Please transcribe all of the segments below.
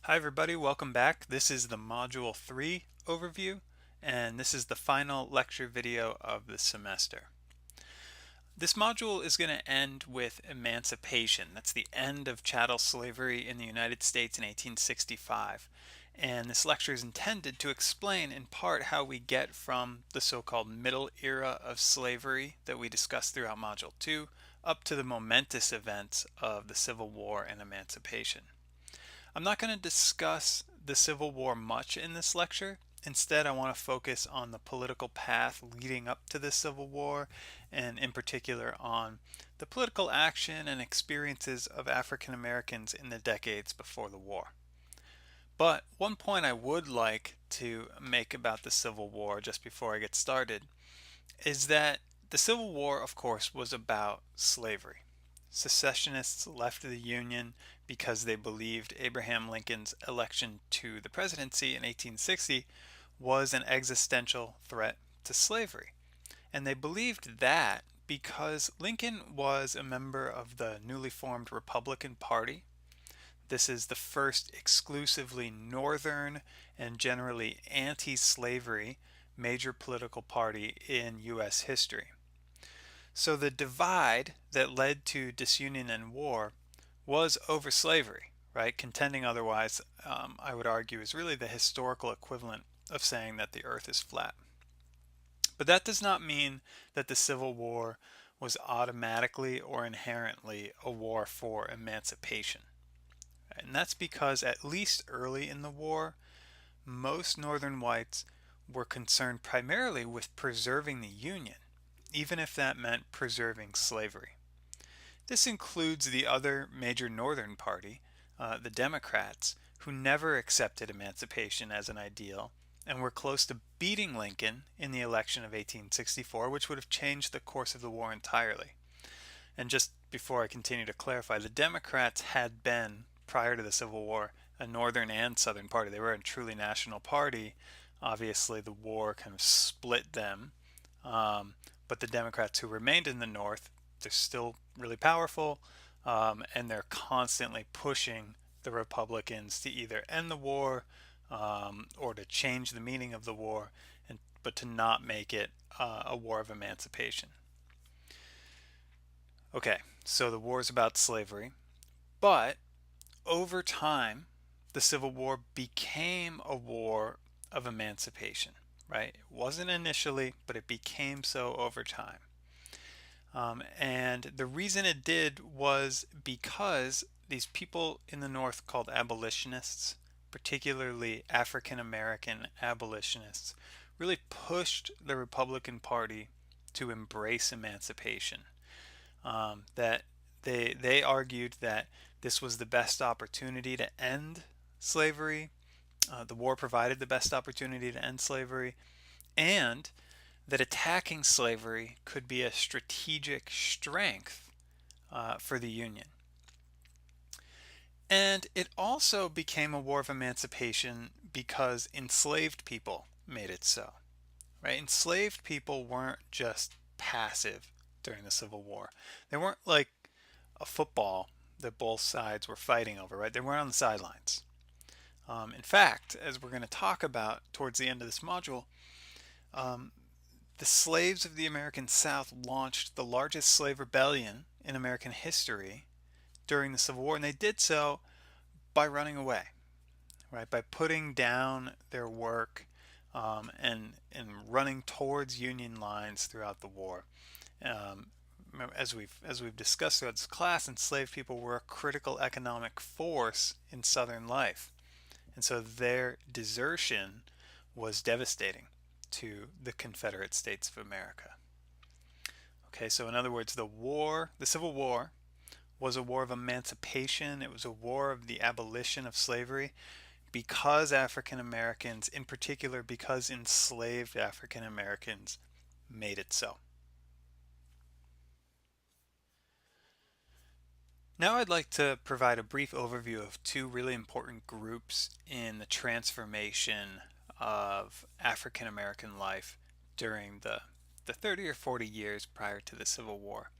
Hi everybody, welcome back. This is the Module 3 overview, and this is the final lecture video of the semester. This module is going to end with emancipation. That's the end of chattel slavery in the United States in 1865. And this lecture is intended to explain in part how we get from the so-called middle era of slavery that we discussed throughout Module 2 up to the momentous events of the Civil War and emancipation. I'm not going to discuss the Civil War much in this lecture. Instead, I want to focus on the political path leading up to the Civil War, and in particular on the political action and experiences of African Americans in the decades before the war. But one point I would like to make about the Civil War just before I get started is that the Civil War, of course, was about slavery. Secessionists left the Union because they believed Abraham Lincoln's election to the presidency in 1860 was an existential threat to slavery. And they believed that because Lincoln was a member of the newly formed Republican Party. This is the first exclusively northern and generally anti-slavery major political party in U.S. history. So the divide that led to disunion and war was over slavery, right? Contending otherwise, I would argue, is really the historical equivalent of saying that the earth is flat. But that does not mean that the Civil War was automatically or inherently a war for emancipation. And that's because at least early in the war, most Northern whites were concerned primarily with preserving the Union, even if that meant preserving slavery. This includes the other major Northern party, the Democrats, who never accepted emancipation as an ideal and were close to beating Lincoln in the election of 1864, which would have changed the course of the war entirely. And just before I continue to clarify, the Democrats had been, prior to the Civil War, a Northern and Southern party. They were a truly national party. Obviously, the war kind of split them. But the Democrats who remained in the North, they're still really powerful, and they're constantly pushing the Republicans to either end the war or to change the meaning of the war, but to not make it a war of emancipation. Okay, so the war is about slavery, but over time, the Civil War became a war of emancipation, right? It wasn't initially, but it became so over time. And the reason it did was because these people in the North called abolitionists, particularly African American abolitionists, really pushed the Republican Party to embrace emancipation. That they argued that this was the best opportunity to end slavery. The war provided the best opportunity to end slavery, and that attacking slavery could be a strategic strength for the Union. And it also became a war of emancipation because enslaved people made it so. Right? Enslaved people weren't just passive during the Civil War. They weren't like a football that both sides were fighting over, right? They weren't on the sidelines. In fact, as we're going to talk about towards the end of this module, the slaves of the American South launched the largest slave rebellion in American history during the Civil War, and they did so by running away, right? By putting down their work and running towards Union lines throughout the war. As we've discussed throughout this class, enslaved people were a critical economic force in Southern life, and so their desertion was devastating to the Confederate States of America. Okay, so in other words, the Civil War, was a war of emancipation. It was a war of the abolition of slavery because African Americans, in particular because enslaved African Americans, made it so. Now I'd like to provide a brief overview of two really important groups in the transformation of African American life during the 30 or 40 years prior to the Civil War.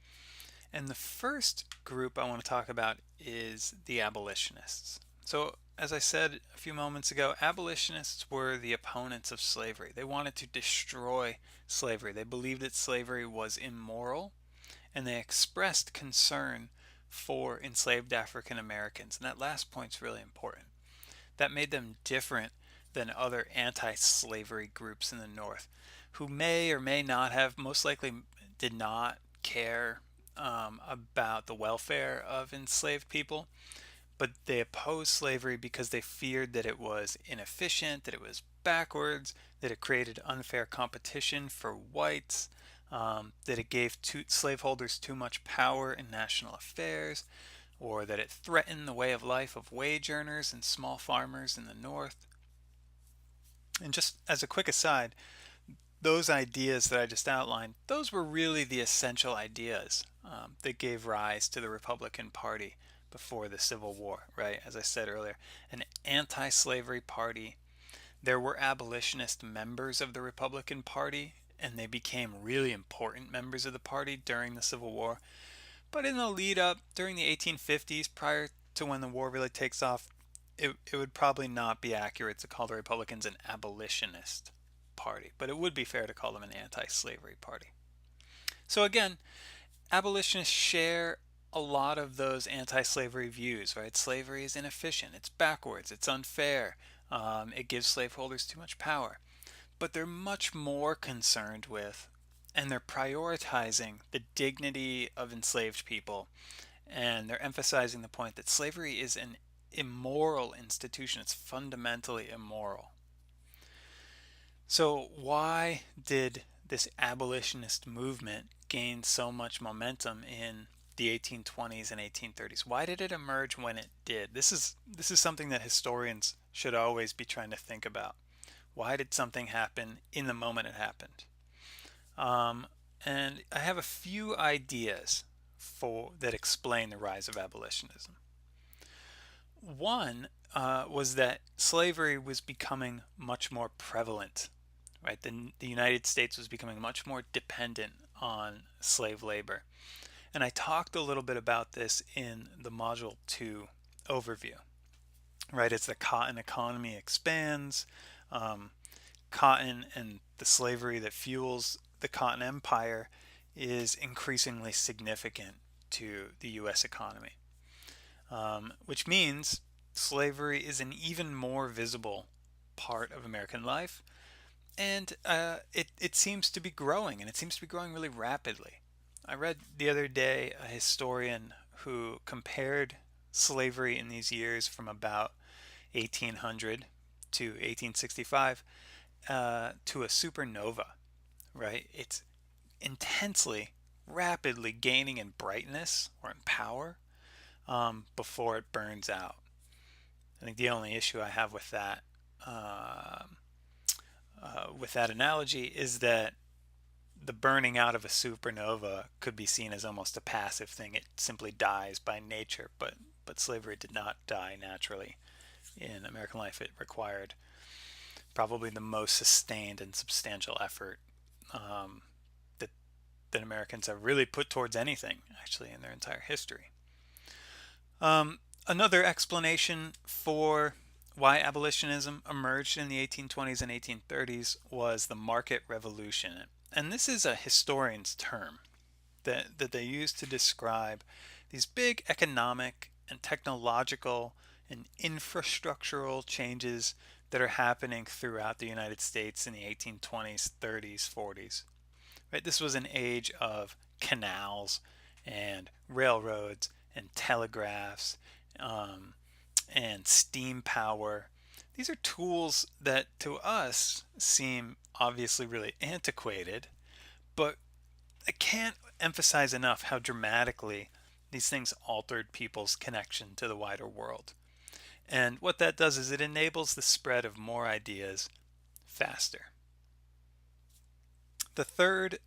And the first group I want to talk about is the abolitionists. So, as I said a few moments ago, abolitionists were the opponents of slavery. They wanted to destroy slavery. They believed that slavery was immoral, and they expressed concern for enslaved African Americans. And that last point's really important. That made them different than other anti-slavery groups in the North, who may or may not have, most likely did not care about the welfare of enslaved people, but they opposed slavery because they feared that it was inefficient, that it was backwards, that it created unfair competition for whites, that it gave slaveholders too much power in national affairs, or that it threatened the way of life of wage earners and small farmers in the North. And just as a quick aside, those ideas that I just outlined, those were really the essential ideas that gave rise to the Republican Party before the Civil War, right? As I said earlier, an anti-slavery party. There were abolitionist members of the Republican Party, and they became really important members of the party during the Civil War. But in the lead up, during the 1850s, prior to when the war really takes off, it would probably not be accurate to call the Republicans an abolitionist party, but it would be fair to call them an anti-slavery party. So again, abolitionists share a lot of those anti-slavery views, right? Slavery is inefficient, it's backwards, it's unfair, it gives slaveholders too much power. But they're much more concerned with, and they're prioritizing the dignity of enslaved people, and they're emphasizing the point that slavery is an immoral institution. It's fundamentally immoral. So why did this abolitionist movement gain so much momentum in the 1820s and 1830s? Why did it emerge when it did? This is something that historians should always be trying to think about. Why did something happen in the moment it happened? And I have a few ideas that explain the rise of abolitionism. One was that slavery was becoming much more prevalent, right? The United States was becoming much more dependent on slave labor. And I talked a little bit about this in the Module 2 overview, right? As the cotton economy expands, cotton and the slavery that fuels the cotton empire is increasingly significant to the U.S. economy, which means slavery is an even more visible part of American life, and it seems to be growing, and it seems to be growing really rapidly. I read the other day a historian who compared slavery in these years from about 1800 to 1865 to a supernova, right? It's intensely, rapidly gaining in brightness or in power before it burns out. I think the only issue I have with that analogy is that the burning out of a supernova could be seen as almost a passive thing. It simply dies by nature, but slavery did not die naturally in American life. It required probably the most sustained and substantial effort that Americans have really put towards anything, actually, in their entire history. Another explanation for why abolitionism emerged in the 1820s and 1830s was the market revolution. And this is a historian's term that they use to describe these big economic and technological and infrastructural changes that are happening throughout the United States in the 1820s, 30s, 40s. Right? This was an age of canals and railroads and telegraphs and steam power. These are tools that to us seem obviously really antiquated, but I can't emphasize enough how dramatically these things altered people's connection to the wider world. And what that does is it enables the spread of more ideas faster. The third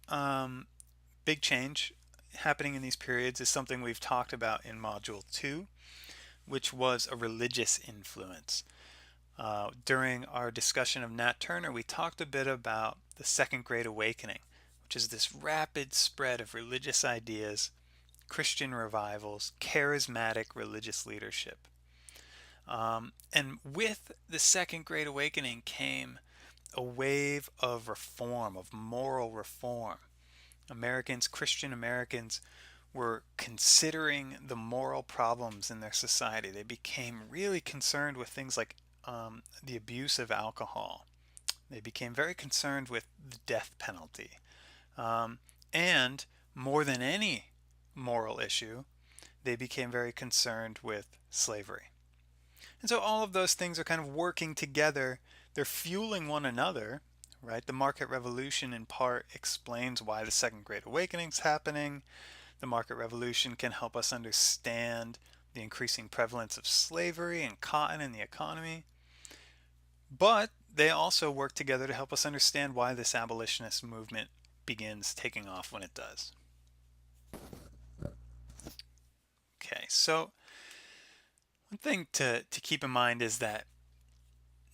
big change happening in these periods is something we've talked about in Module 2, which was a religious influence. During our discussion of Nat Turner, we talked a bit about the Second Great Awakening, which is this rapid spread of religious ideas, Christian revivals, charismatic religious leadership. And with the Second Great Awakening came a wave of reform, of moral reform. Christian Americans, were considering the moral problems in their society. They became really concerned with things like the abuse of alcohol. They became very concerned with the death penalty. Um, and more than any moral issue, they became very concerned with slavery. And so all of those things are kind of working together. They're fueling one another, right? The market revolution in part explains why the Second Great Awakening is happening. The market revolution can help us understand the increasing prevalence of slavery and cotton in the economy. But they also work together to help us understand why this abolitionist movement begins taking off when it does. Okay, so one thing to keep in mind is that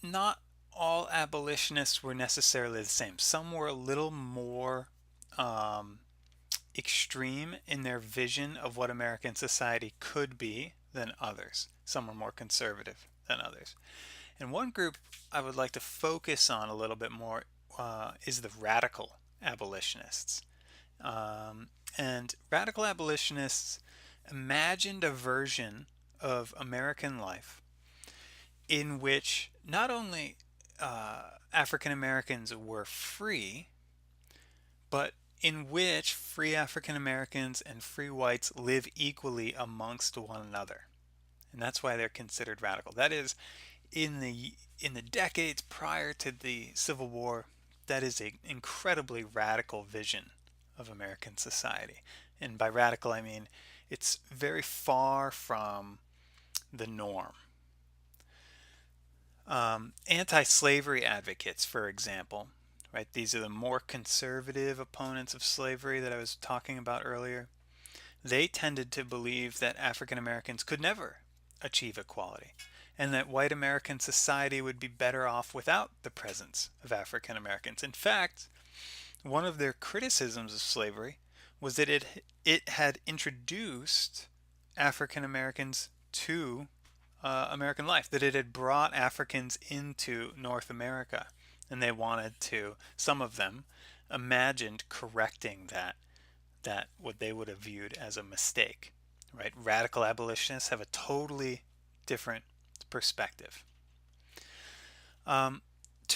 not all abolitionists were necessarily the same. Some were a little more extreme in their vision of what American society could be than others. Some were more conservative than others. And one group I would like to focus on a little bit more is the radical abolitionists. And radical abolitionists imagined a version of American life in which not only African Americans were free, but in which free African Americans and free whites live equally amongst one another. And that's why they're considered radical. That is, in the decades prior to the Civil War, that is an incredibly radical vision of American society. And by radical, I mean it's very far from the norm. Anti-slavery advocates, for example, right? These are the more conservative opponents of slavery that I was talking about earlier. They tended to believe that African Americans could never achieve equality, and that white American society would be better off without the presence of African Americans. In fact, one of their criticisms of slavery was that it had introduced African Americans to American life, that it had brought Africans into North America, and they wanted to, some of them imagined correcting that what they would have viewed as a mistake, right? Radical abolitionists have a totally different perspective. To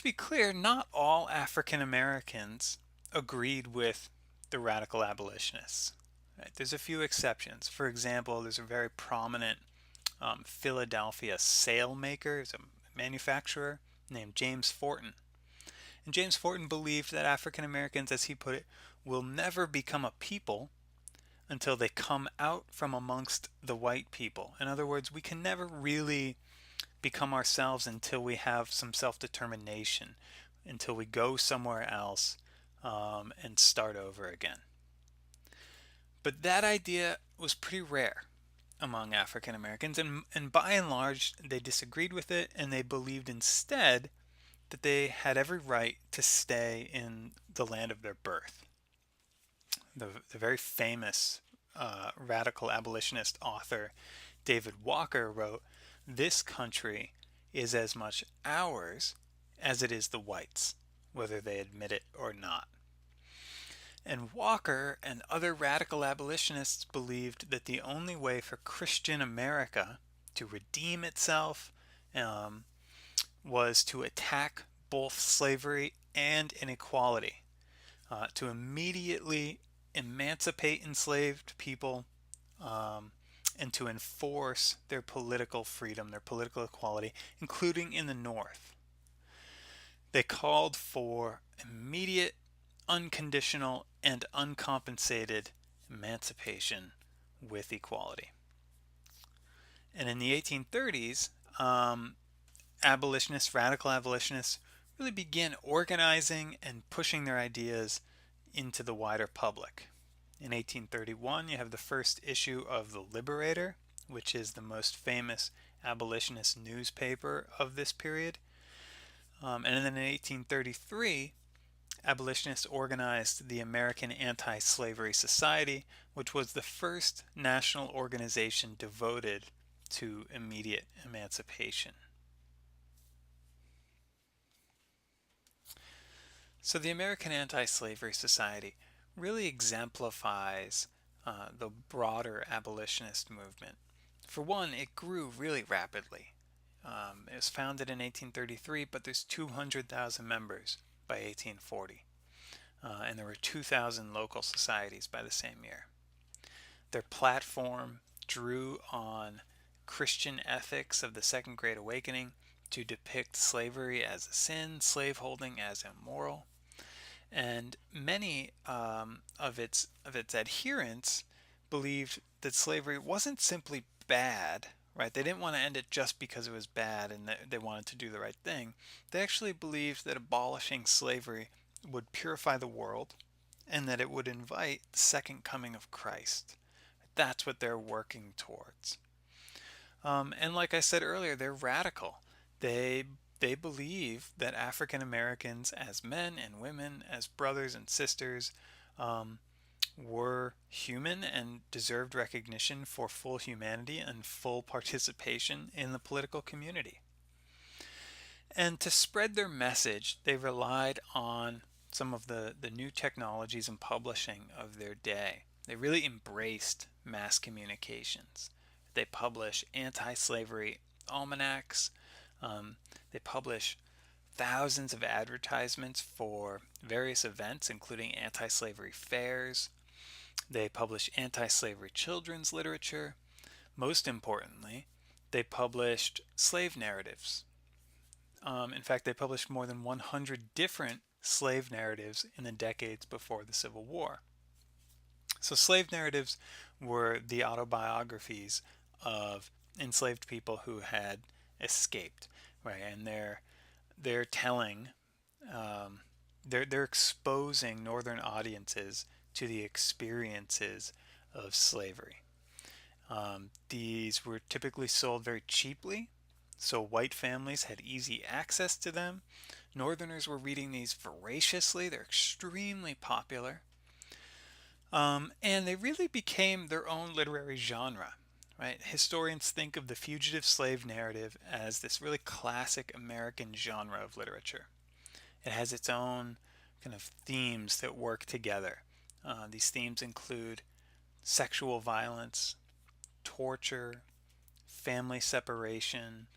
be clear, not all African Americans agreed with the radical abolitionists. Right? There's a few exceptions. For example, there's a very prominent Philadelphia sailmaker, he's a manufacturer named James Forten. And James Forten believed that African Americans, as he put it, will never become a people until they come out from amongst the white people. In other words, we can never really become ourselves until we have some self-determination, until we go somewhere else and start over again. But that idea was pretty rare among African Americans, and by and large they disagreed with it, and they believed instead that they had every right to stay in the land of their birth. The very famous radical abolitionist author David Walker wrote, "This country is as much ours as it is the whites, whether they admit it or not." And Walker and other radical abolitionists believed that the only way for Christian America to redeem itself was to attack both slavery and inequality, to immediately emancipate enslaved people, and to enforce their political freedom, their political equality, including in the North. They called for immediate, unconditional, and uncompensated emancipation with equality. And in the 1830s, radical abolitionists, really began organizing and pushing their ideas into the wider public. In 1831, you have the first issue of The Liberator, which is the most famous abolitionist newspaper of this period. And then in 1833, abolitionists organized the American Anti-Slavery Society, which was the first national organization devoted to immediate emancipation. So the American Anti-Slavery Society really exemplifies the broader abolitionist movement. For one, it grew really rapidly. It was founded in 1833, but there's 200,000 members by 1840, and there were 2,000 local societies by the same year. Their platform drew on Christian ethics of the Second Great Awakening to depict slavery as a sin, slaveholding as immoral, and many of its adherents believed that slavery wasn't simply bad, right? They didn't want to end it just because it was bad and they wanted to do the right thing. They actually believed that abolishing slavery would purify the world and that it would invite the second coming of Christ. That's what they're working towards. And like I said earlier, they're radical. They they believe that African Americans, as men and women, as brothers and sisters, um, were human and deserved recognition for full humanity and full participation in the political community. And to spread their message, they relied on some of the new technologies and publishing of their day. They really embraced mass communications. They publish anti-slavery almanacs. They publish thousands of advertisements for various events, including anti-slavery fairs. They publish anti-slavery children's literature. Most importantly, they published slave narratives. In fact, they published more than 100 different slave narratives in the decades before the Civil War. So slave narratives were the autobiographies of enslaved people who had escaped, right? And they're telling, they're exposing Northern audiences to the experiences of slavery. These were typically sold very cheaply, so white families had easy access to them. Northerners were reading these voraciously. They're extremely popular. And they really became their own literary genre, right? Historians think of the fugitive slave narrative as this really classic American genre of literature. It has its own kind of themes that work together. These themes include sexual violence, torture, family separation,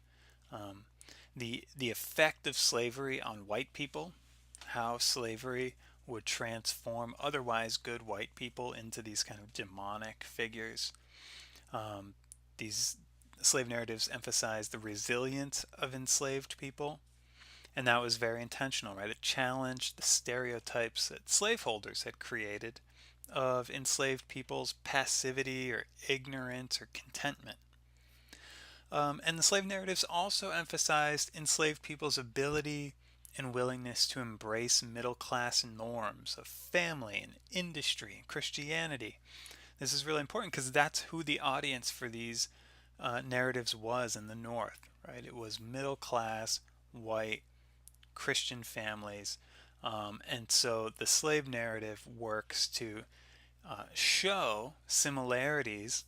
the effect of slavery on white people, how slavery would transform otherwise good white people into these kind of demonic figures. These slave narratives emphasize the resilience of enslaved people, and that was very intentional, right? It challenged the stereotypes that slaveholders had created of enslaved people's passivity or ignorance or contentment. And the slave narratives also emphasized enslaved people's ability and willingness to embrace middle-class norms of family and industry and Christianity. This is really important because that's who the audience for these narratives was in the North, right? It was middle-class, white, Christian families. And so the slave narrative works to show similarities,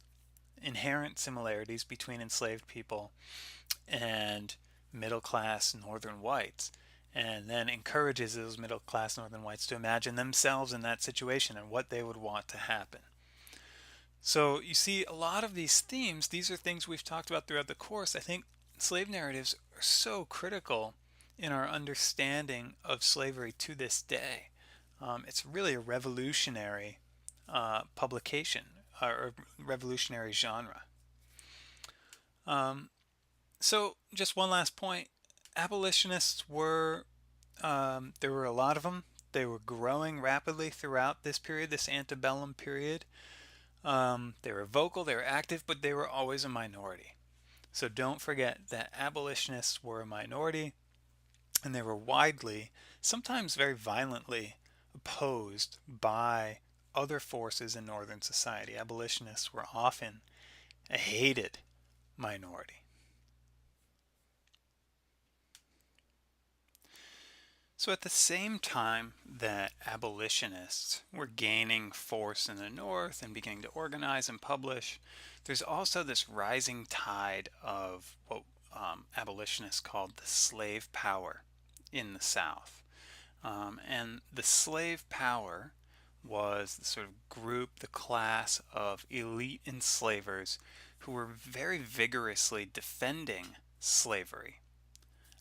inherent similarities between enslaved people and middle-class northern whites, and then encourages those middle-class northern whites to imagine themselves in that situation and what they would want to happen. So you see a lot of these themes, these are things we've talked about throughout the course. I think slave narratives are so critical in our understanding of slavery to this day. It's really a revolutionary publication or revolutionary genre. So just one last point. Abolitionists were, there were a lot of them. They were growing rapidly throughout this period, this antebellum period. They were vocal, they were active, but they were always a minority. So don't forget that abolitionists were a minority, and they were widely, sometimes very violently, opposed by other forces in Northern society. Abolitionists were often a hated minority. So at the same time that abolitionists were gaining force in the North and beginning to organize and publish, there's also this rising tide of what abolitionists called the slave power in the South. And the slave power was the sort of group, the class of elite enslavers who were very vigorously defending slavery.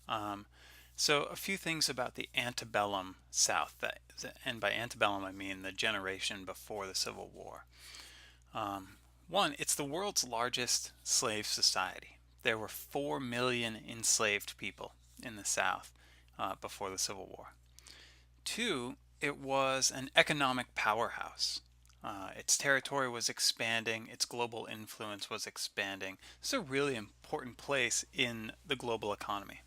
Um, so a few things about the antebellum South, and by antebellum I mean the generation before the Civil War. Um, One, it's the world's largest slave society. There were 4 million enslaved people in the South before the Civil War. Two, it was an economic powerhouse. Its territory was expanding, its global influence was expanding. It's a really important place in the global economy,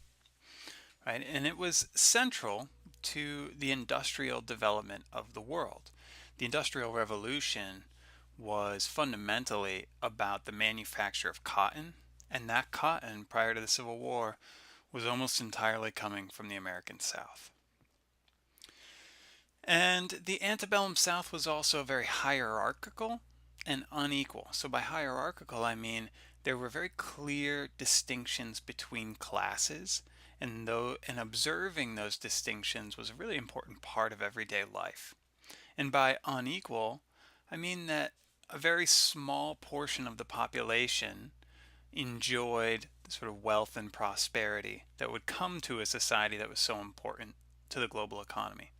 right? And it was central to the industrial development of the world. The Industrial Revolution was fundamentally about the manufacture of cotton, and that cotton, prior to the Civil War, was almost entirely coming from the American South. And the antebellum South was also very hierarchical and unequal. So by hierarchical, I mean there were very clear distinctions between classes, and observing those distinctions was a really important part of everyday life. And by unequal, I mean that a very small portion of the population enjoyed the sort of wealth and prosperity that would come to a society that was so important to the global economy.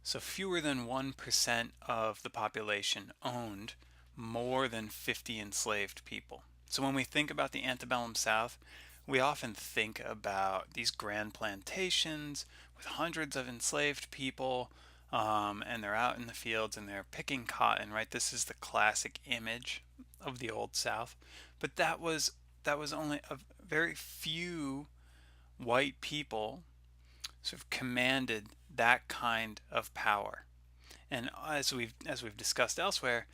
So fewer than 1% of the population owned more than 50 enslaved people. So when we think about the antebellum South, we often think about these grand plantations with hundreds of enslaved people, and they're out in the fields and they're picking cotton, right? This is the classic image of the Old South. But that was only a very few white people sort of commanded that kind of power. And as we've discussed elsewhere,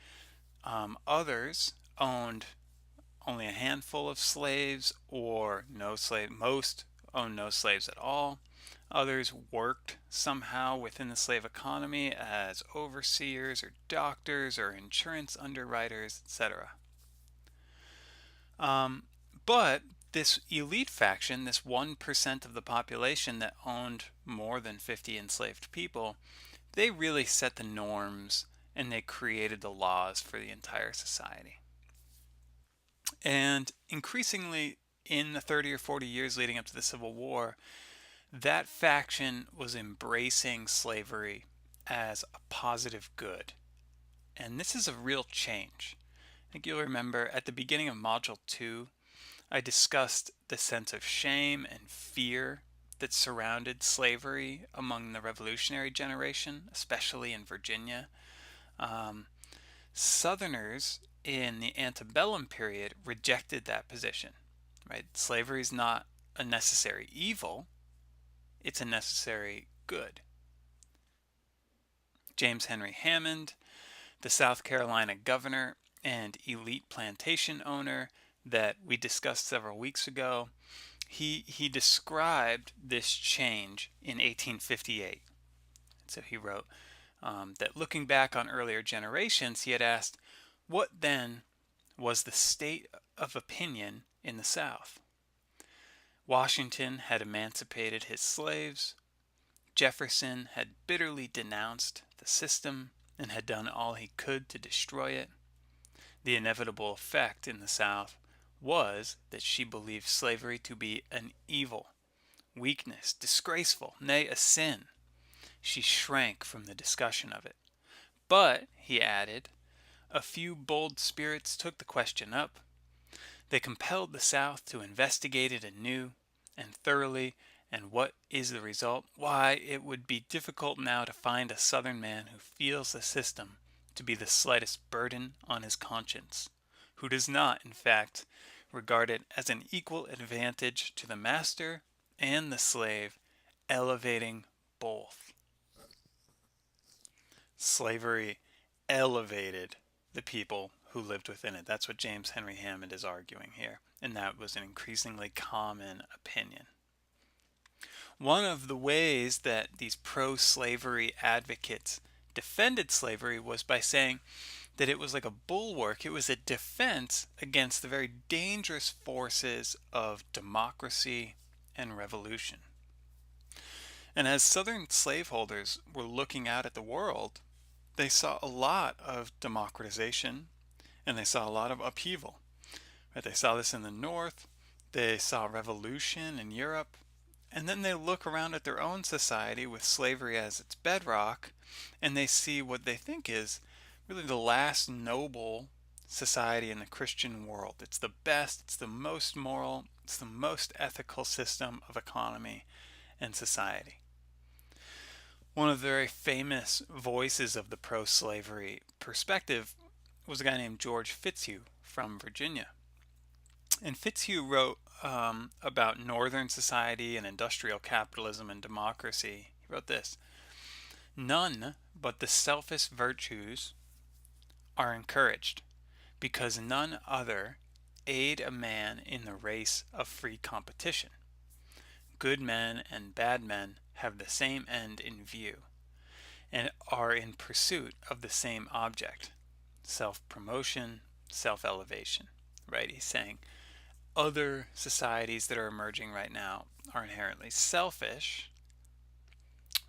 others owned only a handful of slaves or no slave. Most owned no slaves at all. Others worked somehow within the slave economy as overseers or doctors or insurance underwriters, etc. But this elite faction, this 1% of the population that owned more than 50 enslaved people, they really set the norms and they created the laws for the entire society. And increasingly, in the 30 or 40 years leading up to the Civil War, that faction was embracing slavery as a positive good. And this is a real change. I think you'll remember at the beginning of Module 2, I discussed the sense of shame and fear that surrounded slavery among the revolutionary generation, especially in Virginia. Um, Southerners in the antebellum period rejected that position, right? Slavery is not a necessary evil, it's a necessary good. James Henry Hammond, the South Carolina governor and elite plantation owner that we discussed several weeks ago, he described this change in 1858. So he wrote that looking back on earlier generations, he had asked, what then was the state of opinion in the South? Washington had emancipated his slaves. Jefferson had bitterly denounced the system and had done all he could to destroy it. The inevitable effect in the South was that she believed slavery to be an evil, weakness, disgraceful, nay, a sin. She shrank from the discussion of it. But, he added, a few bold spirits took the question up. They compelled the South to investigate it anew and thoroughly, and what is the result? Why, it would be difficult now to find a Southern man who feels the system to be the slightest burden on his conscience, who does not, in fact, regard it as an equal advantage to the master and the slave, elevating both. Slavery elevated the people who lived within it. That's what James Henry Hammond is arguing here, and that was an increasingly common opinion. One of the ways that these pro-slavery advocates defended slavery was by saying that it was like a bulwark, it was a defense against the very dangerous forces of democracy and revolution. And as Southern slaveholders were looking out at the world, they saw a lot of democratization and they saw a lot of upheaval. Right? They saw this in the North, they saw revolution in Europe, and then they look around at their own society with slavery as its bedrock, and they see what they think is really the last noble society in the Christian world. It's the best, it's the most moral, it's the most ethical system of economy and society. One of the very famous voices of the pro-slavery perspective was a guy named George Fitzhugh from Virginia. And Fitzhugh wrote about Northern society and industrial capitalism and democracy. He wrote this: "None but the selfish virtues are encouraged, because none other aid a man in the race of free competition. Good men and bad men have the same end in view, and are in pursuit of the same object, self-promotion, self-elevation." Right? He's saying other societies that are emerging right now are inherently selfish,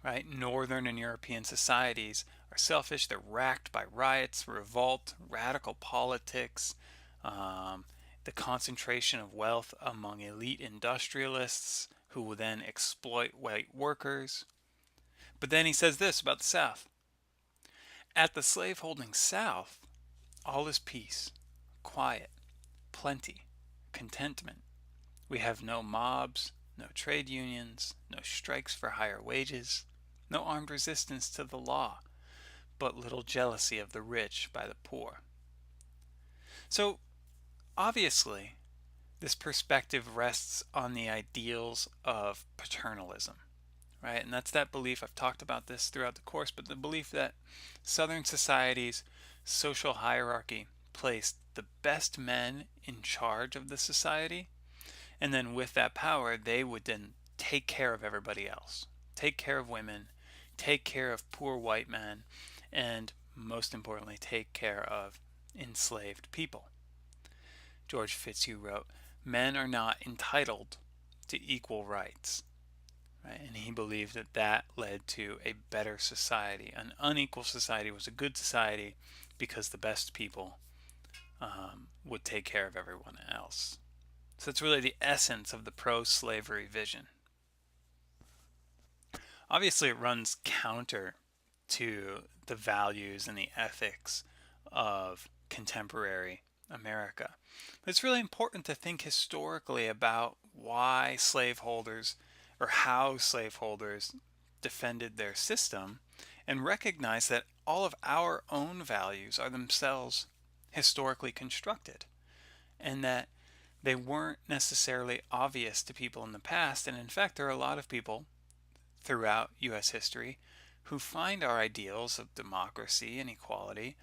right? Northern and European societies are selfish. They're racked by riots, revolt, radical politics, the concentration of wealth among elite industrialists who will then exploit white workers. But then he says this about the South: "At the slaveholding South, all is peace, quiet, plenty, contentment. We have no mobs, no trade unions, no strikes for higher wages, no armed resistance to the law, but little jealousy of the rich by the poor." So obviously, this perspective rests on the ideals of paternalism, right? And that's that belief, I've talked about this throughout the course, but the belief that Southern society's social hierarchy placed the best men in charge of the society, and then with that power they would then take care of everybody else, take care of women, take care of poor white men, and most importantly take care of enslaved people. George Fitzhugh wrote, "Men are not entitled to equal rights." Right? And he believed that that led to a better society. An unequal society was a good society because the best people would take care of everyone else. So it's really the essence of the pro-slavery vision. Obviously, it runs counter to the values and the ethics of contemporary America. But it's really important to think historically about why slaveholders, or how slaveholders defended their system, and recognize that all of our own values are themselves historically constructed, and that they weren't necessarily obvious to people in the past. And in fact, there are a lot of people throughout U.S. history who find our ideals of democracy and equality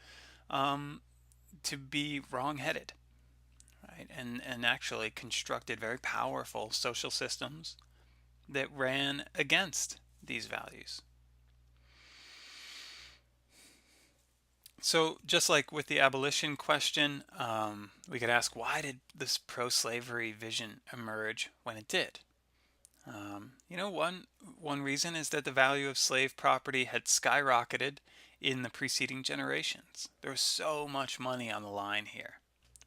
to be wrong-headed, right? And actually constructed very powerful social systems that ran against these values. So just like with the abolition question, we could ask, why did this pro-slavery vision emerge when it did? One reason is that the value of slave property had skyrocketed in the preceding generations. There was so much money on the line here,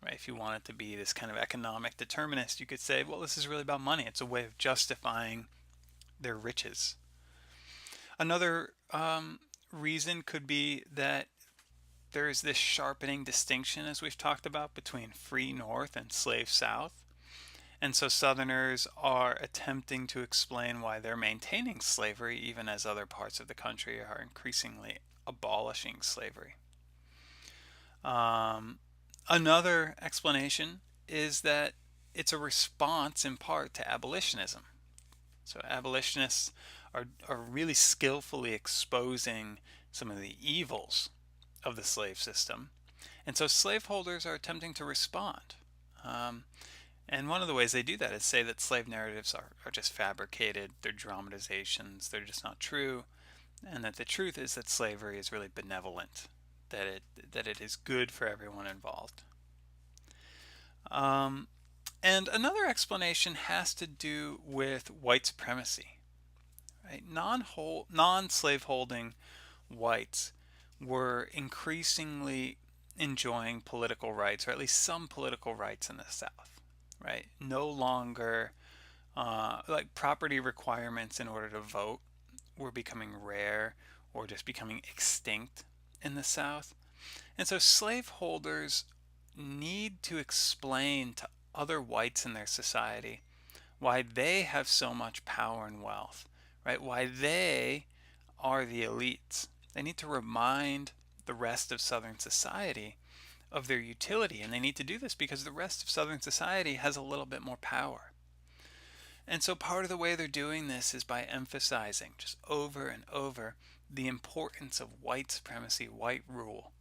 right? If you wanted to be this kind of economic determinist, you could say, well, this is really about money. It's a way of justifying their riches. Another reason could be that there is this sharpening distinction, as we've talked about, between free North and slave South. And so Southerners are attempting to explain why they're maintaining slavery even as other parts of the country are increasingly abolishing slavery. Another explanation is that it's a response in part to abolitionism. So abolitionists are really skillfully exposing some of the evils of the slave system. And so slaveholders are attempting to respond. And one of the ways they do that is say that slave narratives are just fabricated, they're dramatizations, they're just not true, and that the truth is that slavery is really benevolent, that it is good for everyone involved. And another explanation has to do with white supremacy. Right? Non-slaveholding whites were increasingly enjoying political rights, or at least some political rights in the South. Right? No longer like property requirements in order to vote were becoming rare or just becoming extinct in the South. And so slaveholders need to explain to other whites in their society why they have so much power and wealth, right? Why they are the elites. They need to remind the rest of Southern society of their utility, and they need to do this because the rest of Southern society has a little bit more power. And so part of the way they're doing this is by emphasizing just over and over the importance of white supremacy, white rule.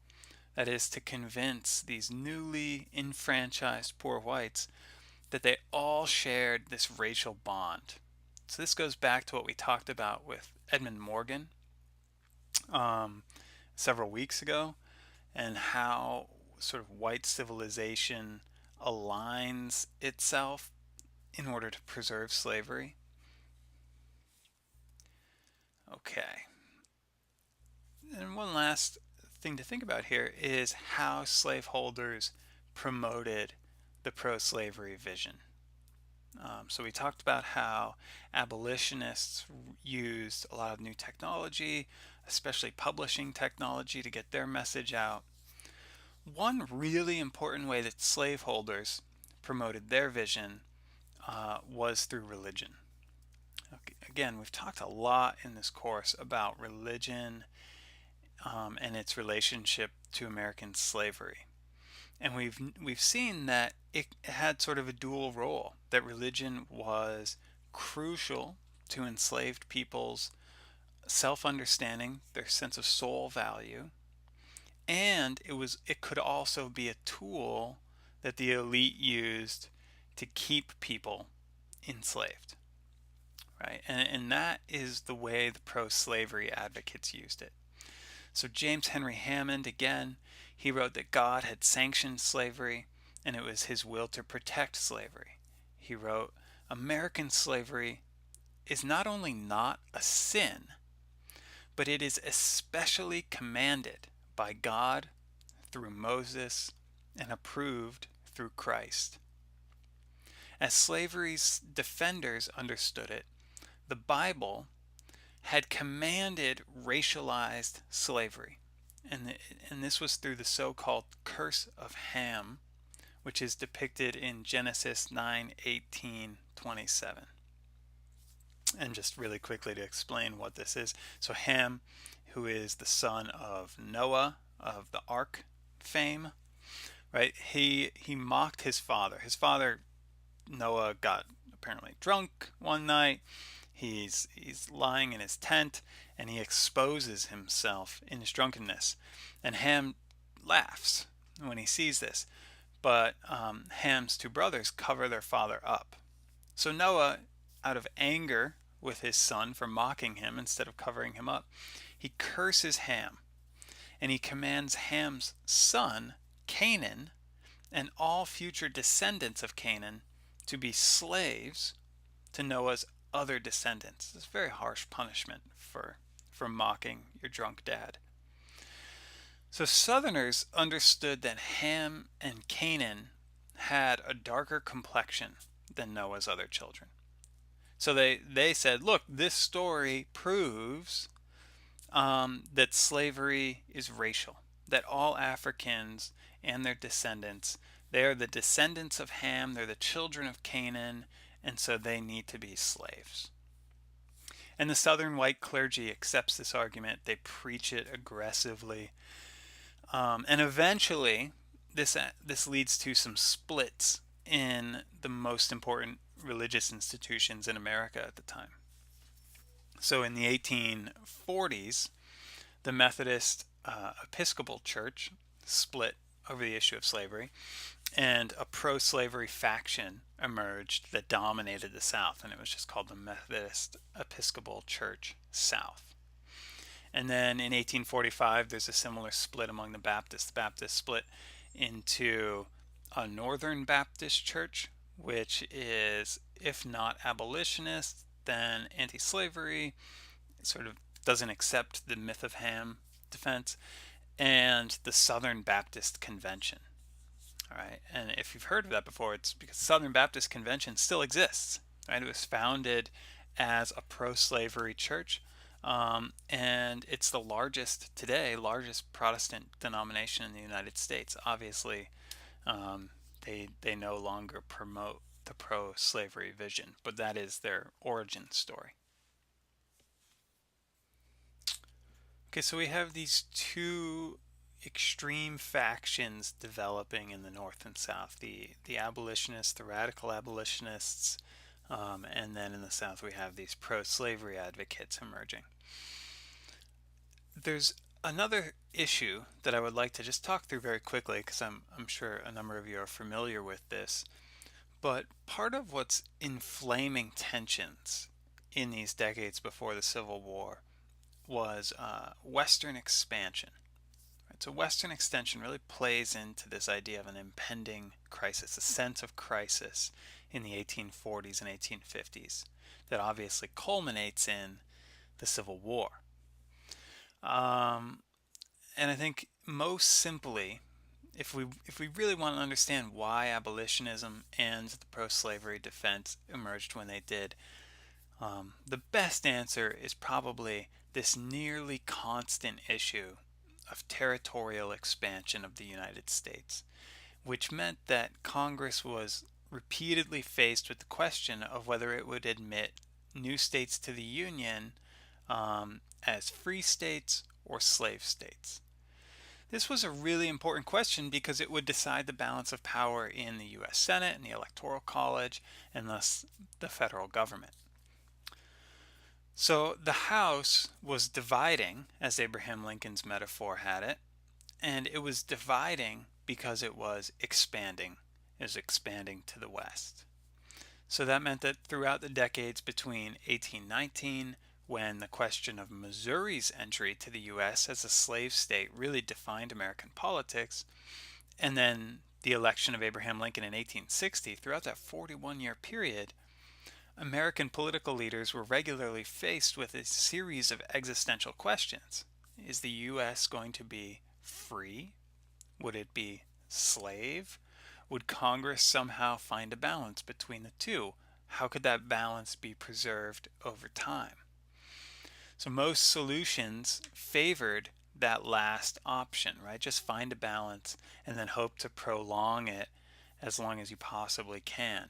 That is to convince these newly enfranchised poor whites that they all shared this racial bond. So this goes back to what we talked about with Edmund Morgan several weeks ago, and how sort of white civilization aligns itself in order to preserve slavery. Okay. And one last thing to think about here is how slaveholders promoted the pro-slavery vision. So we talked about how abolitionists used a lot of new technology, especially publishing technology, to get their message out. One really important way that slaveholders promoted their vision was through religion. Okay, again, we've talked a lot in this course about religion and its relationship to American slavery. And we've seen that it had sort of a dual role, that religion was crucial to enslaved people's self-understanding, their sense of soul value, and it could also be a tool that the elite used to keep people enslaved. Right? And that is the way the pro-slavery advocates used it. So James Henry Hammond, again, he wrote that God had sanctioned slavery and it was his will to protect slavery. He wrote, American slavery is not only not a sin, but it is especially commanded by God through Moses and approved through Christ. As slavery's defenders understood it, the Bible had commanded racialized slavery. And this was through the so-called curse of Ham, which is depicted in Genesis 9:18-27. And just really quickly to explain what this is. So Ham, who is the son of Noah of the Ark fame, right? He mocked his father. His father, Noah, got apparently drunk one night. He's lying in his tent and he exposes himself in his drunkenness. And Ham laughs when he sees this. But Ham's two brothers cover their father up. So Noah, out of anger with his son for mocking him instead of covering him up, he curses Ham. And he commands Ham's son, Canaan, and all future descendants of Canaan to be slaves to Noah's other descendants. It's a very harsh punishment for mocking your drunk dad. So Southerners understood that Ham and Canaan had a darker complexion than Noah's other children. So they said, look, this story proves that slavery is racial, that all Africans and their descendants, they are the descendants of Ham, they're the children of Canaan, and so they need to be slaves. And the Southern white clergy accepts this argument. They preach it aggressively. And eventually, this leads to some splits in the most important religious institutions in America at the time. So in the 1840s, the Methodist Episcopal Church split over the issue of slavery, and a pro-slavery faction emerged that dominated the South, and it was just called the Methodist Episcopal Church South. And then in 1845, there's a similar split among the Baptists. The Baptists split into a Northern Baptist church, which is, if not abolitionist, then anti-slavery, sort of doesn't accept the myth of Ham defense, and the Southern Baptist Convention. All right, and if you've heard of that before, it's because Southern Baptist Convention still exists. Right, it was founded as a pro-slavery church, and it's the largest Protestant denomination in the United States. Obviously, they no longer promote the pro-slavery vision, but that is their origin story. Okay, so we have these two extreme factions developing in the North and South: the abolitionists, the radical abolitionists, and then in the South we have these pro-slavery advocates emerging. There's another issue that I would like to just talk through very quickly, because I'm sure a number of you are familiar with this. But part of what's inflaming tensions in these decades before the Civil War was Western expansion. Right? So Western extension really plays into this idea of an impending crisis, a sense of crisis in the 1840s and 1850s that obviously culminates in the Civil War. And I think most simply, if we really want to understand why abolitionism and the pro-slavery defense emerged when they did, the best answer is probably this nearly constant issue of territorial expansion of the United States, which meant that Congress was repeatedly faced with the question of whether it would admit new states to the Union as free states or slave states. This was a really important question because it would decide the balance of power in the U.S. Senate and the Electoral College, and thus the federal government. So the House was dividing, as Abraham Lincoln's metaphor had it, and it was dividing because it was expanding. It was expanding to the west. So that meant that throughout the decades between 1819, when the question of Missouri's entry to the U.S. as a slave state really defined American politics, and then the election of Abraham Lincoln in 1860, throughout that 41-year period, American political leaders were regularly faced with a series of existential questions. Is the U.S. going to be free? Would it be slave? Would Congress somehow find a balance between the two? How could that balance be preserved over time? So most solutions favored that last option, right? Just find a balance and then hope to prolong it as long as you possibly can,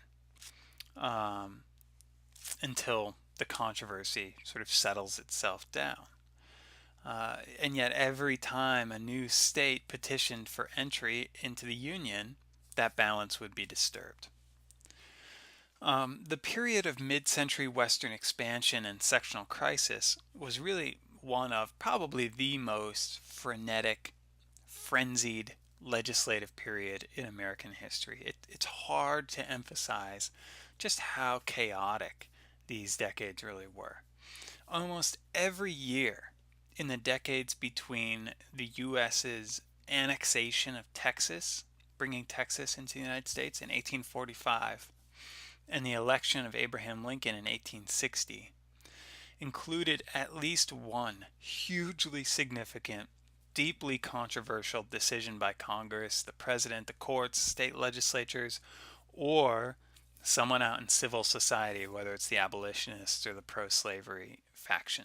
until the controversy sort of settles itself down. And yet every time a new state petitioned for entry into the Union, that balance would be disturbed. The period of mid-century Western expansion and sectional crisis was really one of probably the most frenetic, frenzied legislative period in American history. It's hard to emphasize just how chaotic these decades really were. Almost every year in the decades between the U.S.'s annexation of Texas, bringing Texas into the United States in 1845, and the election of Abraham Lincoln in 1860, included at least one hugely significant, deeply controversial decision by Congress, the president, the courts, state legislatures, or someone out in civil society, whether it's the abolitionists or the pro-slavery faction.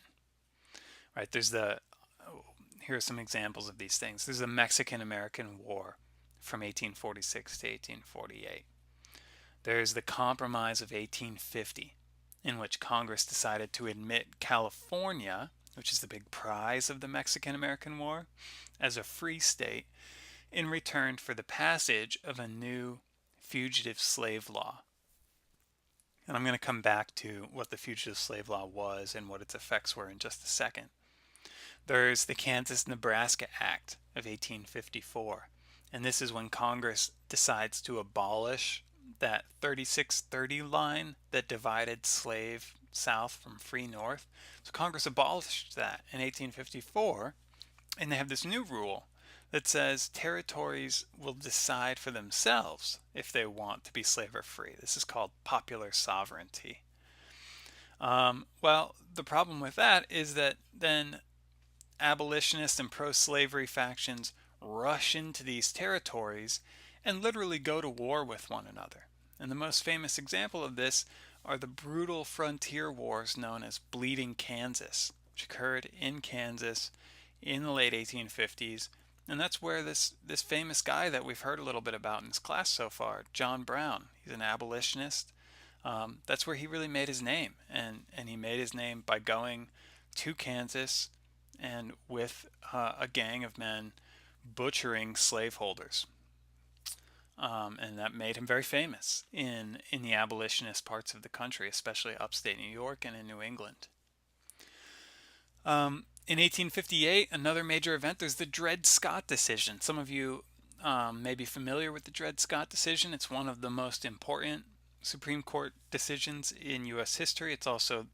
Right? Here are some examples of these things. There's the Mexican-American War from 1846 to 1848. There's the Compromise of 1850, in which Congress decided to admit California, which is the big prize of the Mexican-American War, as a free state in return for the passage of a new fugitive slave law. And I'm going to come back to what the fugitive slave law was and what its effects were in just a second. There's the Kansas-Nebraska Act of 1854, and this is when Congress decides to abolish that 3630 line that divided slave South from free North. So Congress abolished that in 1854, and they have this new rule that says territories will decide for themselves if they want to be slave or free. This is called popular sovereignty. Well, the problem with that is that then abolitionist and pro-slavery factions rush into these territories and literally go to war with one another. And the most famous example of this are the brutal frontier wars known as Bleeding Kansas, which occurred in Kansas in the late 1850s. And that's where this famous guy that we've heard a little bit about in this class so far, John Brown, he's an abolitionist. That's where he really made his name. And he made his name by going to Kansas and with a gang of men butchering slaveholders. And that made him very famous in the abolitionist parts of the country, especially upstate New York and in New England. In 1858, another major event, there's the Dred Scott decision. Some of you may be familiar with the Dred Scott decision. It's one of the most important Supreme Court decisions in U.S. history. It's also,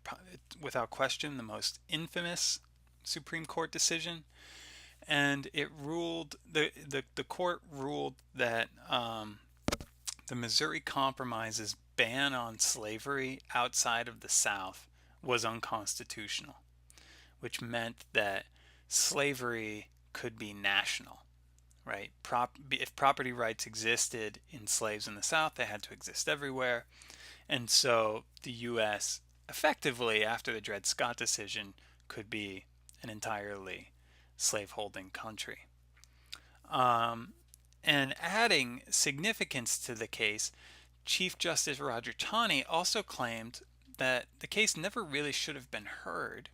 without question, the most infamous Supreme Court decision. And it ruled, the court ruled that the Missouri Compromise's ban on slavery outside of the South was unconstitutional, which meant that slavery could be national, right? If property rights existed in slaves in the South, they had to exist everywhere. And so the U.S. effectively, after the Dred Scott decision, could be an entirely slaveholding country. And adding significance to the case, Chief Justice Roger Taney also claimed that the case never really should have been heard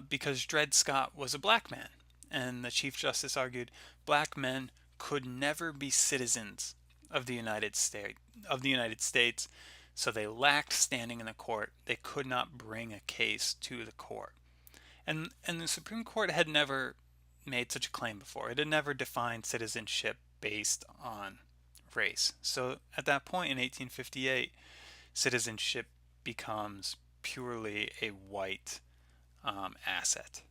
because Dred Scott was a black man. And the Chief Justice argued black men could never be citizens of the United States, so they lacked standing in the court. They could not bring a case to the court. And the Supreme Court had never made such a claim before. It had never defined citizenship based on race. So at that point in 1858, citizenship becomes purely a white asset.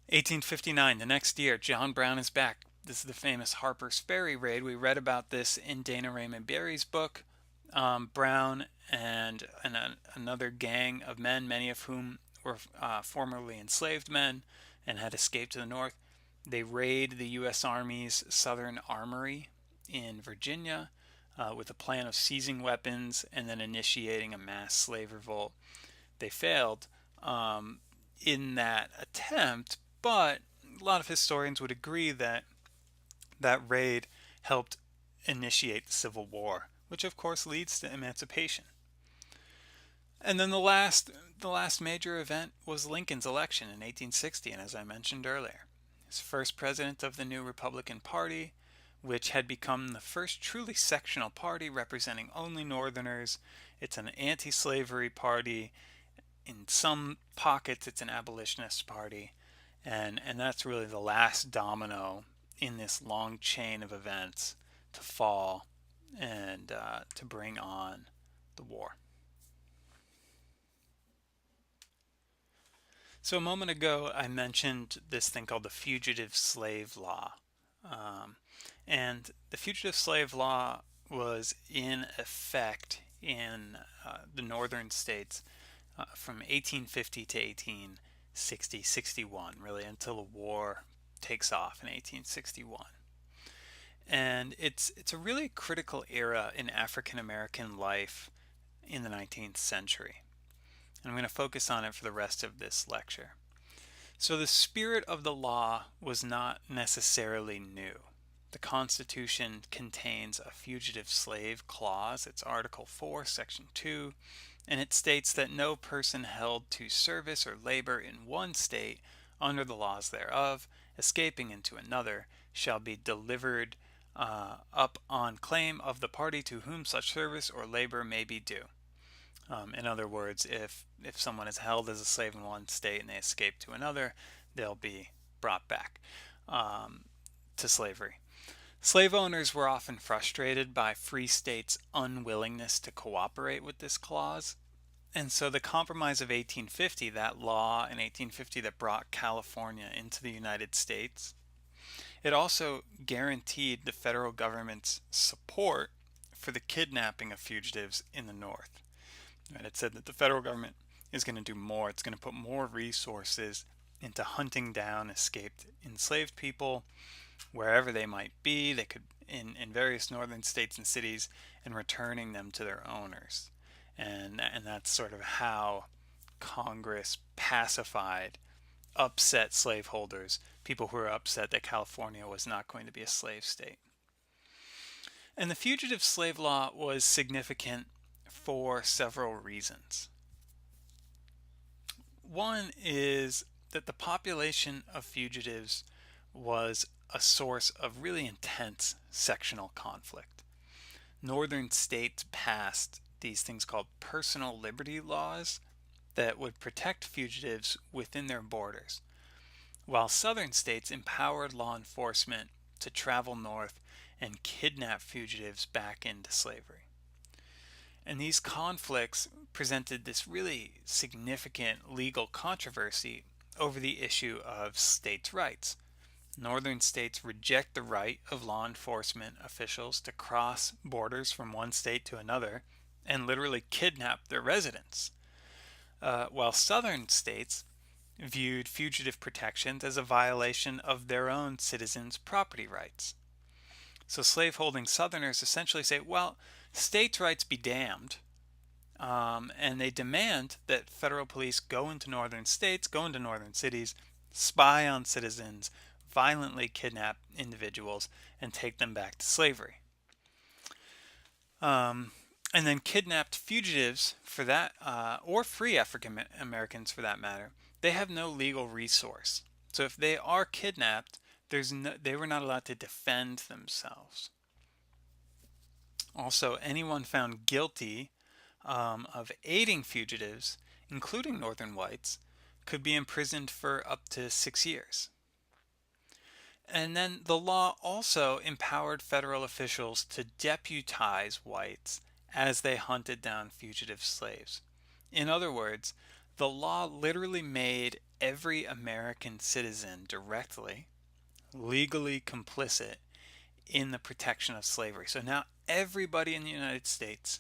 1859, the next year, John Brown is back. This is the famous Harper's Ferry raid. We read about this in Dana Raymond Barry's book. Brown and another gang of men, many of whom were formerly enslaved men and had escaped to the north. They raid the U.S. Army's Southern Armory in Virginia with a plan of seizing weapons and then initiating a mass slave revolt. They failed in that attempt, but a lot of historians would agree that that raid helped initiate the Civil War, which of course leads to emancipation. And then the last major event was Lincoln's election in 1860, and as I mentioned earlier, his first president of the new Republican Party, which had become the first truly sectional party representing only Northerners. It's an anti-slavery party. In some pockets, it's an abolitionist party. And that's really the last domino in this long chain of events to fall and to bring on the war. So a moment ago, I mentioned this thing called the Fugitive Slave Law. And the Fugitive Slave Law was in effect in the northern states from 1850 to 1860-61, really until the war takes off in 1861. And it's a really critical era in African American life in the 19th century. And I'm going to focus on it for the rest of this lecture. So the spirit of the law was not necessarily new. The Constitution contains a fugitive slave clause. It's Article 4, Section 2, and it states that no person held to service or labor in one state under the laws thereof, escaping into another, shall be delivered up on claim of the party to whom such service or labor may be due. In other words, if someone is held as a slave in one state and they escape to another, they'll be brought back to slavery. Slave owners were often frustrated by free states' unwillingness to cooperate with this clause. And so the Compromise of 1850, that law in 1850 that brought California into the United States, it also guaranteed the federal government's support for the kidnapping of fugitives in the North. And it said that the federal government is going to do more. It's going to put more resources into hunting down escaped enslaved people wherever they might be. They could in various northern states and cities, and returning them to their owners. And that's sort of how Congress pacified upset slaveholders, people who were upset that California was not going to be a slave state. And the fugitive slave law was significant for several reasons. One is that the population of fugitives was a source of really intense sectional conflict. Northern states passed these things called personal liberty laws that would protect fugitives within their borders, while southern states empowered law enforcement to travel north and kidnap fugitives back into slavery. And these conflicts presented this really significant legal controversy over the issue of states' rights. Northern states reject the right of law enforcement officials to cross borders from one state to another and literally kidnap their residents, while southern states viewed fugitive protections as a violation of their own citizens' property rights. So slaveholding Southerners essentially say, well, states' rights be damned, and they demand that federal police go into northern states, go into northern cities, spy on citizens, violently kidnap individuals, and take them back to slavery. And then kidnapped fugitives for that, or free African Americans for that matter, they have no legal resource. So if they are kidnapped, they were not allowed to defend themselves. Also, anyone found guilty of aiding fugitives, including northern whites, could be imprisoned for up to 6 years. And then the law also empowered federal officials to deputize whites as they hunted down fugitive slaves. In other words, the law literally made every American citizen directly, legally complicit in the protection of slavery. So now everybody in the United States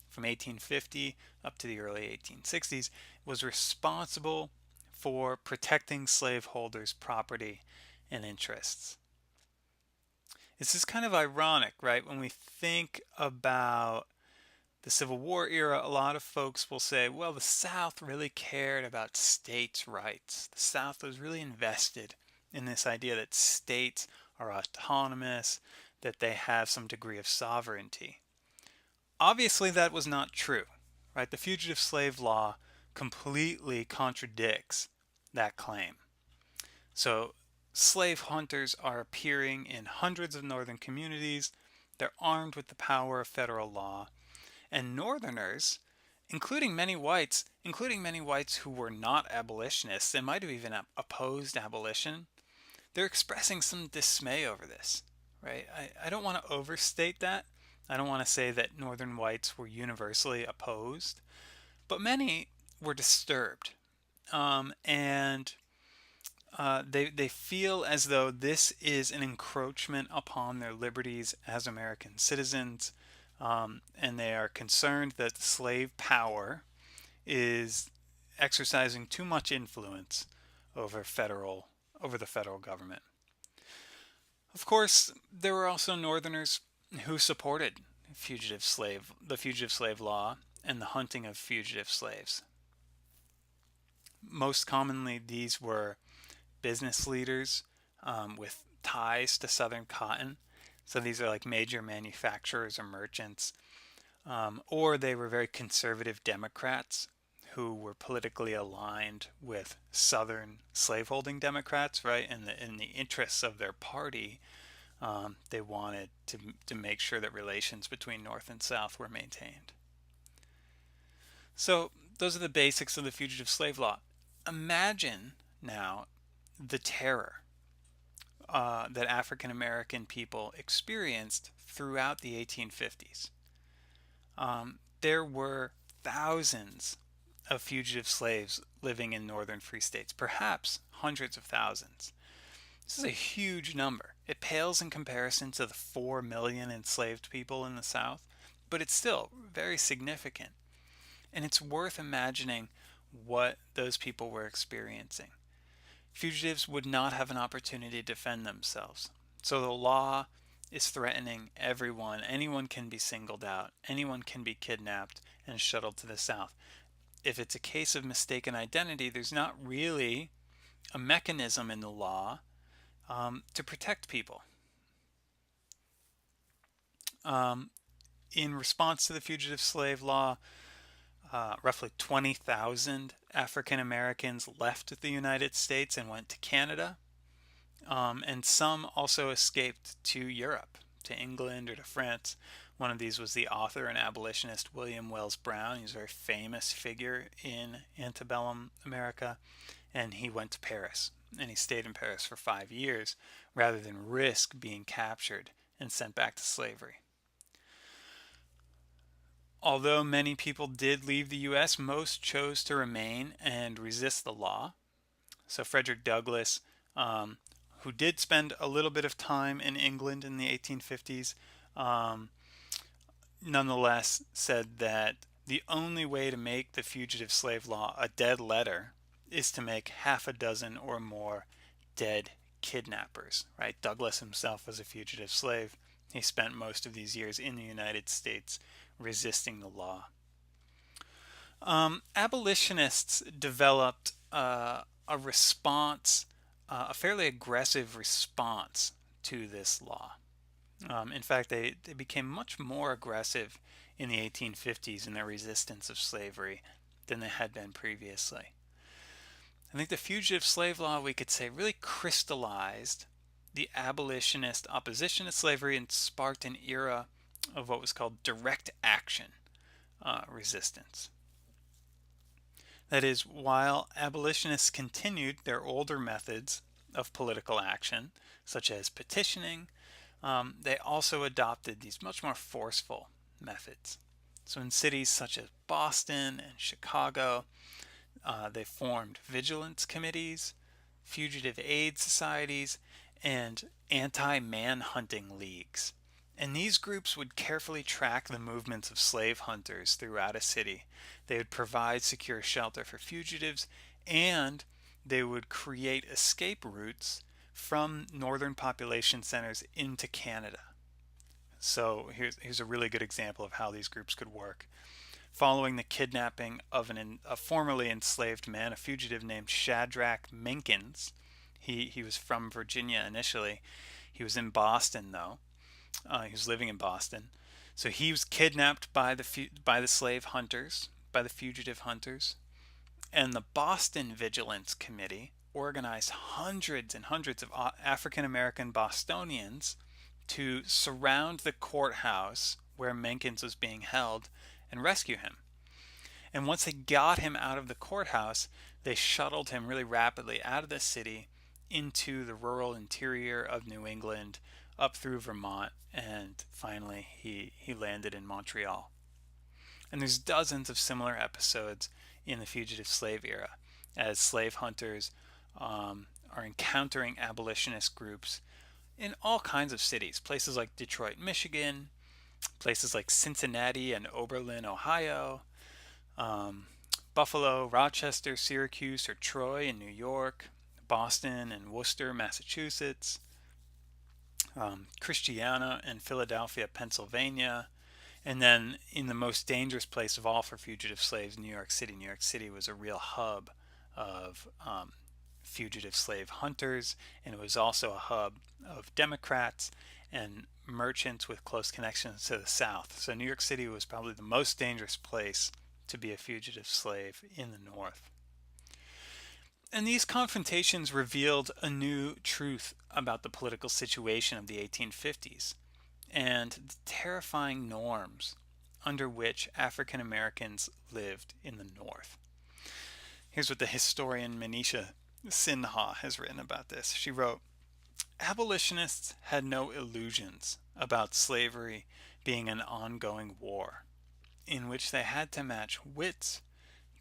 from 1850 up to the early 1860s was responsible for protecting slaveholders' property and interests. This is kind of ironic, right? When we think about the Civil War era, a lot of folks will say, well, the South really cared about states' rights. The South was really invested in this idea that states are autonomous, that they have some degree of sovereignty. Obviously, that was not true, right? The Fugitive Slave Law completely contradicts that claim. So slave hunters are appearing in hundreds of northern communities. They're armed with the power of federal law. And northerners, including many whites who were not abolitionists, they might have even opposed abolition, they're expressing some dismay over this, right? I don't want to overstate that. I don't want to say that northern whites were universally opposed, but many were disturbed. They feel as though this is an encroachment upon their liberties as American citizens, and they are concerned that slave power is exercising too much influence over the federal government. Of course, there were also Northerners who supported the fugitive slave law and the hunting of fugitive slaves. Most commonly, these were business leaders with ties to Southern cotton. So these are like major manufacturers or merchants. Or they were very conservative Democrats who were politically aligned with Southern slaveholding Democrats, right? In the interests of their party, they wanted to make sure that relations between North and South were maintained. So those are the basics of the fugitive slave law. Imagine now the terror that African American people experienced throughout the 1850s. There were thousands of fugitive slaves living in northern free states, perhaps hundreds of thousands. This is a huge number. It pales in comparison to the 4 million enslaved people in the South, but it's still very significant. And it's worth imagining what those people were experiencing. Fugitives would not have an opportunity to defend themselves. So the law is threatening everyone. Anyone can be singled out. Anyone can be kidnapped and shuttled to the South. If it's a case of mistaken identity, there's not really a mechanism in the law to protect people. In response to the fugitive slave law, roughly 20,000 African Americans left the United States and went to Canada. And some also escaped to Europe, to England or to France. One of these was the author and abolitionist William Wells Brown. He was a very famous figure in antebellum America, and he went to Paris. And he stayed in Paris for 5 years rather than risk being captured and sent back to slavery. Although many people did leave the U.S., most chose to remain and resist the law. So Frederick Douglass, who did spend a little bit of time in England in the 1850s, nonetheless said that the only way to make the fugitive slave law a dead letter is to make half a dozen or more dead kidnappers, right? Douglass himself was a fugitive slave. He spent most of these years in the United States resisting the law. Abolitionists developed a response, a fairly aggressive response to this law. In fact, they became much more aggressive in the 1850s in their resistance of slavery than they had been previously. I think the fugitive slave law, we could say, really crystallized the abolitionist opposition to slavery and sparked an era of what was called direct action resistance. That is, while abolitionists continued their older methods of political action, such as petitioning, they also adopted these much more forceful methods. So in cities such as Boston and Chicago, they formed vigilance committees, fugitive aid societies, and anti-manhunting leagues. And these groups would carefully track the movements of slave hunters throughout a city. They would provide secure shelter for fugitives, and they would create escape routes from northern population centers into Canada. So here's a really good example of how these groups could work. Following the kidnapping of a formerly enslaved man, a fugitive named Shadrach Minkins, he was from Virginia initially. He was in Boston, though. He was living in Boston. So he was kidnapped by the slave hunters, by the fugitive hunters. And the Boston Vigilance Committee organized hundreds and hundreds of African American Bostonians to surround the courthouse where Minkins was being held and rescue him. And once they got him out of the courthouse, they shuttled him really rapidly out of the city into the rural interior of New England, up through Vermont, and finally he landed in Montreal. And there's dozens of similar episodes in the fugitive slave era as slave hunters are encountering abolitionist groups in all kinds of cities, places like Detroit, Michigan, places like Cincinnati and Oberlin, Ohio, Buffalo, Rochester, Syracuse, or Troy in New York, Boston and Worcester, Massachusetts, Christiana and Philadelphia, Pennsylvania, and then in the most dangerous place of all for fugitive slaves, New York City. New York City was a real hub of fugitive slave hunters, and it was also a hub of Democrats and merchants with close connections to the South. So New York City was probably the most dangerous place to be a fugitive slave in the North. And these confrontations revealed a new truth about the political situation of the 1850s and the terrifying norms under which African Americans lived in the North. Here's what the historian Manisha Sinha has written about this. She wrote, Abolitionists had no illusions about slavery being an ongoing war in which they had to match wits,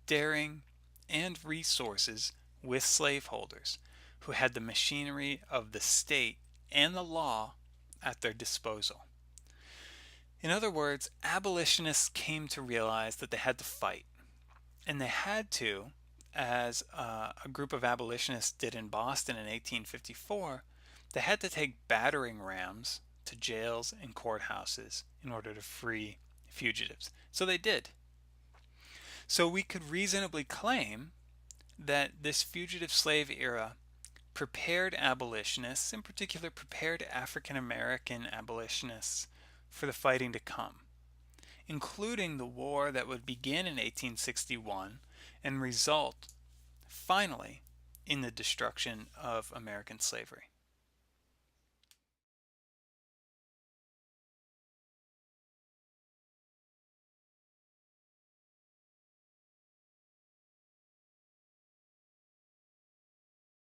daring, and resources with slaveholders who had the machinery of the state and the law at their disposal. In other words, abolitionists came to realize that they had to fight, and they had to, as a group of abolitionists did in Boston in 1854, they had to take battering rams to jails and courthouses in order to free fugitives. So they did. So we could reasonably claim that this fugitive slave era prepared abolitionists, in particular prepared African American abolitionists, for the fighting to come, including the war that would begin in 1861 and result, finally, in the destruction of American slavery.